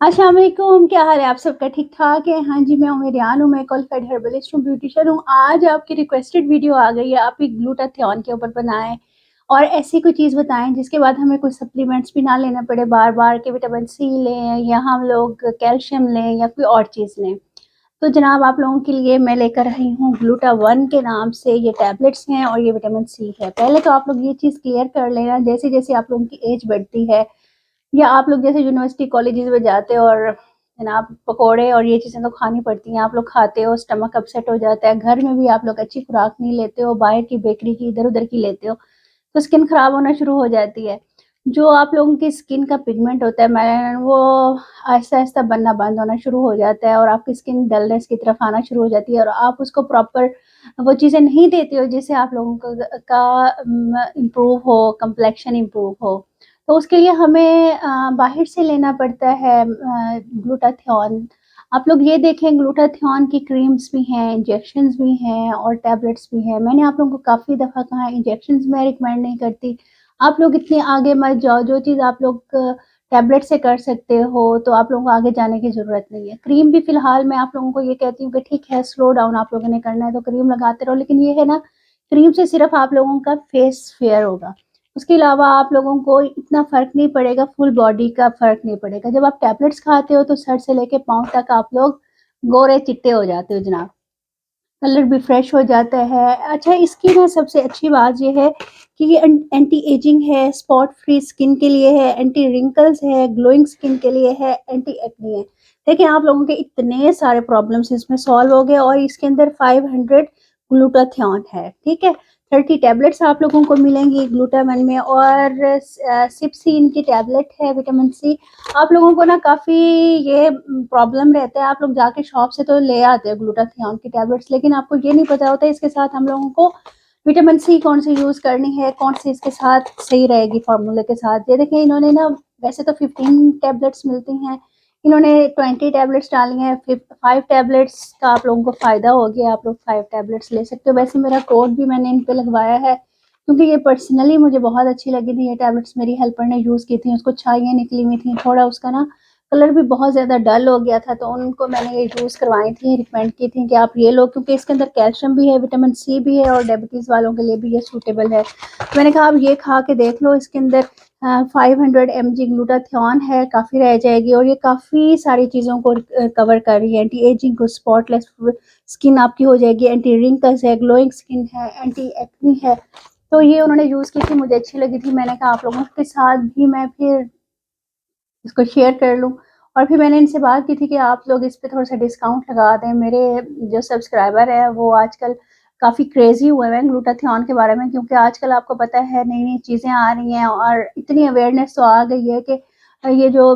अस्सलाम वालेकुम, क्या हाल है आप सबका? ठीक ठाक है? हाँ जी, मैं उमेरियान हूँ, मैं क्वालिफाइड हर्बलिस्ट हूँ, ब्यूटिशियन हूँ। आज आपकी रिक्वेस्टेड वीडियो आ गई है, आप एक ग्लूटाथियोन के ऊपर बनाएं और ऐसी कोई चीज़ बताएं जिसके बाद हमें कोई सप्लीमेंट्स भी ना लेना पड़े बार बार के। विटामिन सी लें या हम लोग कैल्शियम लें या कोई और चीज़ लें। तो जनाब आप लोगों के लिए मैं लेकर आई हूँ ग्लूटा वन के नाम से। ये टैबलेट्स हैं और ये विटामिन सी है। पहले तो आप लोग ये चीज़ क्लियर कर लेना, जैसे जैसे आप लोगों की एज बढ़ती है या आप लोग जैसे यूनिवर्सिटी कॉलेजेस में जाते हो और जनाब पकोड़े और ये चीज़ें तो खानी पड़ती हैं, आप लोग खाते हो, स्टमक अपसेट हो जाता है, घर में भी आप लोग अच्छी खुराक नहीं लेते हो, बाहर की बेकरी की इधर उधर की लेते हो, तो स्किन खराब होना शुरू हो जाती है। जो आप लोगों की स्किन का पिगमेंट होता है मेलानिन, वो आहिस्ता आहिस्ता बनना बंद होना शुरू हो जाता है और आपकी स्किन डलनेस की तरफ आना शुरू हो जाती है और आप उसको प्रॉपर वो चीज़ें नहीं देते हो जिससे आप लोगों का इम्प्रूव हो, कम्प्लेक्शन इम्प्रूव हो। तो उसके लिए हमें बाहर से लेना पड़ता है ग्लूटाथियोन। आप लोग ये देखें, ग्लूटाथियोन की क्रीम्स भी हैं, इंजेक्शंस भी हैं और टैबलेट्स भी हैं। मैंने आप लोगों को काफ़ी दफ़ा कहा है, इंजेक्शंस मैं रिकमेंड नहीं करती। आप लोग इतने आगे मत जाओ, जो चीज़ आप लोग टैबलेट से कर सकते हो तो आप लोगों को आगे जाने की ज़रूरत नहीं है। क्रीम भी फ़िलहाल मैं आप लोगों को ये कहती हूँ कि ठीक है, स्लो डाउन आप लोगों ने करना है तो क्रीम लगाते रहो, लेकिन ये है ना, क्रीम से सिर्फ़ आप लोगों का फेस फेयर होगा। उसके अलावा आप लोगों को इतना फ़र्क नहीं पड़ेगा, फुल बॉडी का फ़र्क नहीं पड़ेगा। जब आप टैबलेट्स खाते हो तो सर से लेके पाँव तक आप लोग गोरे चिट्टे हो जाते हो जनाब। कलर भी फ्रेश हो जाता है। अच्छा, इसकी ना सबसे अच्छी बात ये है कि ये एंटी एजिंग है, स्पॉट फ्री स्किन के लिए है, एंटी रिंकल्स है, ग्लोइंग स्किन के लिए है, एंटी एक्ने है। देखिए आप लोगों के इतने सारे प्रॉब्लम्स इसमें सॉल्व हो गए और इसके अंदर 500 ग्लूटाथियोन है, ठीक है? 30 टैबलेट्स आप लोगों को मिलेंगी ग्लूटामन में और सिप्सिन की टैबलेट है विटामिन सी। आप लोगों को ना काफ़ी ये प्रॉब्लम रहता है, आप लोग जाके शॉप से तो ले आते हो ग्लूटाथियोन की टैबलेट्स, लेकिन आपको ये नहीं पता होता है इसके साथ हम लोगों को विटामिन सी कौन सी यूज़ करनी है, कौन सी इसके साथ सही रहेगी फार्मूले के साथ। ये देखिए इन्होंने ना, वैसे तो 15 टैबलेट्स मिलती हैं, इन्होंने 20 टैबलेट्स डाली हैं। 5 टैबलेट्स का आप लोगों को फ़ायदा हो गया, आप लोग 5 टैबलेट्स ले सकते हो। वैसे मेरा कोड भी मैंने इन पे लगवाया है क्योंकि ये पर्सनली मुझे बहुत अच्छी लगी थी। ये टैबलेट्स मेरी हेल्पर ने यूज़ की थी, उसको छाइयाँ निकली हुई थी, थोड़ा उसका ना कलर भी बहुत ज़्यादा डल हो गया था, तो उनको मैंने ये यूज़ करवाई थी, रिकमेंड की थी कि आप ये लो, क्योंकि इसके अंदर कैल्शियम भी है, विटामिन सी भी है और डायबिटीज़ वालों के लिए भी ये सूटेबल है। तो मैंने कहा आप ये खा के देख लो। इसके अंदर 500 mg ग्लूटाथियोन है, काफ़ी रह जाएगी और ये काफ़ी सारी चीज़ों को कवर कर रही है। एंटी एजिंग को, स्पॉटलेस स्किन आपकी हो जाएगी, एंटी रिंकल्स है, ग्लोइंग स्किन है, एंटी एक्ने है। तो ये उन्होंने यूज़ की थी, मुझे अच्छी लगी थी। मैंने कहा आप लोगों के साथ भी मैं फिर इसको शेयर कर लूँ और फिर मैंने इनसे बात की थी कि आप लोग इस पे थोड़ा-सा डिस्काउंट लगा दें। मेरे जो सब्सक्राइबर हैं वो आजकल काफ़ी क्रेज़ी हुए हैं ग्लूटाथियोन के बारे में, क्योंकि आजकल आपको पता है नई-नई चीज़ें आ रही हैं और इतनी अवेयरनेस तो आ गई है कि ये जो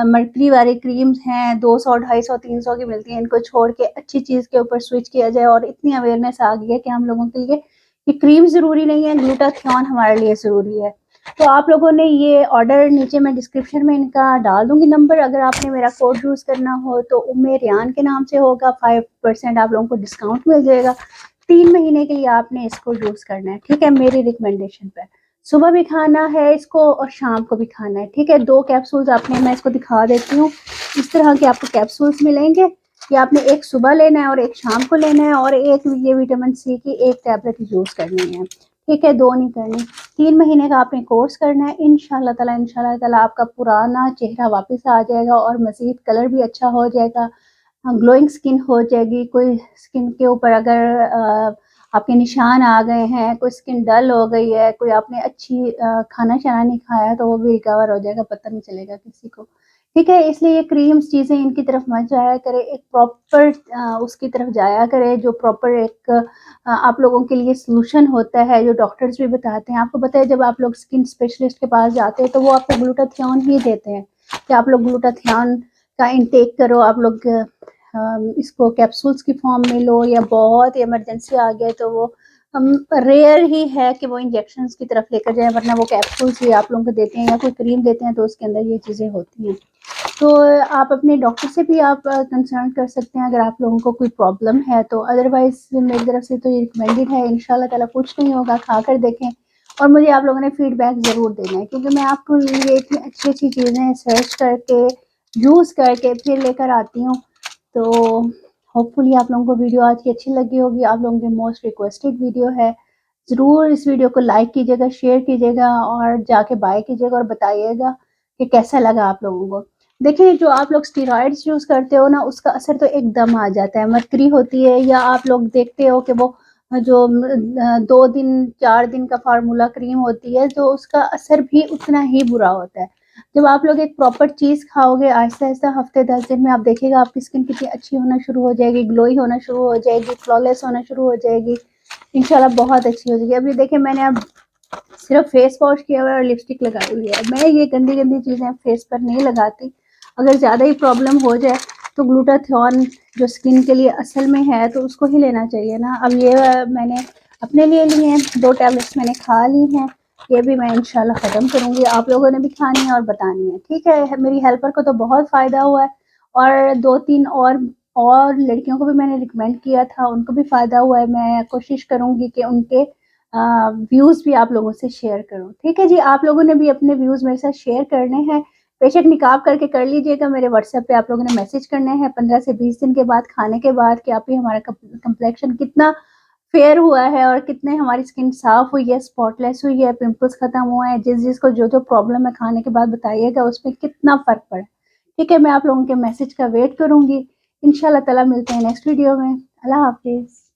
मर्करी वाली क्रीम्स हैं 200, 250, 300 की मिलती हैं, इनको छोड़ के अच्छी चीज़ के ऊपर स्विच किया जाए और इतनी अवेयरनेस आ गई है कि हम लोगों के लिए ये क्रीम ज़रूरी नहीं है, ग्लूटाथियोन हमारे लिए ज़रूरी है। तो आप लोगों ने ये ऑर्डर, नीचे मैं डिस्क्रिप्शन में इनका डाल दूँगी नंबर, अगर आपने मेरा कोड यूज़ करना हो तो उम्मे रियान के नाम से होगा, 5% आप लोगों को डिस्काउंट मिल जाएगा। 3 महीने के लिए आपने इसको यूज़ करना है, ठीक है? मेरी रिकमेंडेशन पे। सुबह भी खाना है इसको और शाम को भी खाना है, ठीक है? 2 कैप्सूल्स आपने, मैं इसको दिखा देती हूँ। इस तरह के आपको कैप्सूल्स मिलेंगे। ये आपने एक सुबह लेना है और एक शाम को लेना है और एक ये विटामिन सी की एक टैबलेट यूज़ करनी है, ठीक है? 2 नहीं करनी। 3 महीने का आपने कोर्स करना है। इंशाल्लाह ताला आपका पुराना चेहरा वापस आ जाएगा और मज़ीद कलर भी अच्छा हो जाएगा, ग्लोइंग स्किन हो जाएगी। कोई स्किन के ऊपर अगर आपके निशान आ गए हैं, कोई स्किन डल हो गई है, कोई आपने अच्छी खाना-शाना नहीं खाया तो वो भी रिकवर हो जाएगा, पता नहीं चलेगा किसी को। ठीक है? इसलिए ये क्रीम्स चीज़ें इनकी तरफ मत जाया करें, एक प्रॉपर उसकी तरफ जाया करें जो प्रॉपर एक आप लोगों के लिए सॉल्यूशन होता है, जो डॉक्टर्स भी बताते हैं। आपको पता है जब आप लोग स्किन स्पेशलिस्ट के पास जाते हैं तो वो आपको ग्लूटाथियोन ही देते हैं कि आप लोग ग्लूटाथियोन का इंटेक करो, आप लोग इसको कैप्सूल्स की फॉर्म में लो, या बहुत इमरजेंसी आ गया तो वो रेयर ही है कि वो इंजेक्शंस की तरफ लेकर जाएँ, वरना वो कैप्सूल्स ही आप लोगों को देते हैं या कोई क्रीम देते हैं तो उसके अंदर ये चीज़ें होती हैं। तो आप अपने डॉक्टर से भी आप कंसल्ट कर सकते हैं अगर आप लोगों को कोई प्रॉब्लम है तो। अदरवाइज़ मेरी तरफ से तो ये रिकमेंडेड है, इंशाल्लाह ताला कुछ नहीं होगा, खाकर देखें और मुझे आप लोगों ने फीडबैक ज़रूर देना है, क्योंकि मैं आपको ये इतनी अच्छी-अच्छी चीज़ें सर्च करके यूज़ करके फिर लेकर आती हूँ। तो होपफुली आप लोगों को वीडियो आज की अच्छी लगी होगी। आप लोगों की मोस्ट रिक्वेस्टेड वीडियो है। ज़रूर इस वीडियो को लाइक कीजिएगा, शेयर कीजिएगा और जाके बाय कीजिएगा और बताइएगा कि कैसा लगा आप लोगों को। देखिए, जो आप लोग स्टेरॉइड्स यूज़ करते हो ना, उसका असर तो एकदम आ जाता है। मरकरी होती है या आप लोग देखते हो कि वो जो 2 दिन 4 दिन का फ़ॉर्मूला क्रीम होती है, तो उसका असर भी उतना ही बुरा होता है। जब आप लोग एक प्रॉपर चीज़ खाओगे आहिस्ता-आहिस्ता हफ़्ते 10 दिन में आप देखिएगा आपकी स्किन कितनी अच्छी होना शुरू हो जाएगी, ग्लोई होना शुरू हो जाएगी, फ्लॉलेस होना शुरू हो जाएगी। इंशाल्लाह बहुत अच्छी हो जाएगी। अभी देखिए मैंने अब सिर्फ फेस वॉश किया हुआ है और लिपस्टिक लगाई हुई है। मैं ये गंदी-गंदी चीज़ें फेस पर नहीं लगाती। अगर ज़्यादा ही प्रॉब्लम हो जाए तो ग्लूटाथियोन जो स्किन के लिए असल में है तो उसको ही लेना चाहिए ना। अब ये मैंने अपने लिए लिए हैं, 2 टैबलेट्स मैंने खा ली हैं। ये भी मैं इंशाल्लाह ख़त्म करूँगी। आप लोगों ने भी खानी है और बतानी है, ठीक है? मेरी हेल्पर को तो बहुत फ़ायदा हुआ है और 2-3 और लड़कियों को भी मैंने रिकमेंड किया था, उनको भी फ़ायदा हुआ है। मैं कोशिश करूँगी कि उनके व्यूज़ भी आप लोगों से शेयर करूँ। ठीक है जी, आप लोगों ने भी अपने व्यूज़ मेरे साथ शेयर करने हैं। बेशक निकाब करके कर लीजिएगा, मेरे व्हाट्सएप पे आप लोगों ने मैसेज करने हैं 15 से 20 दिन के बाद खाने के बाद कि आप ही हमारा कम्प्लेक्शन कितना फेयर हुआ है और कितने हमारी स्किन साफ़ हुई है, स्पॉटलेस हुई है, पिंपल्स खत्म हुए हैं। जिस-जिसको जो-जो प्रॉब्लम है खाने के बाद बताइएगा उसमें कितना फ़र्क पड़ा। ठीक है, मैं आप लोगों के मैसेज का वेट करूँगी। इंशाल्लाह ताला मिलते हैं नेक्स्ट वीडियो में। अल्लाह हाफ़िज़।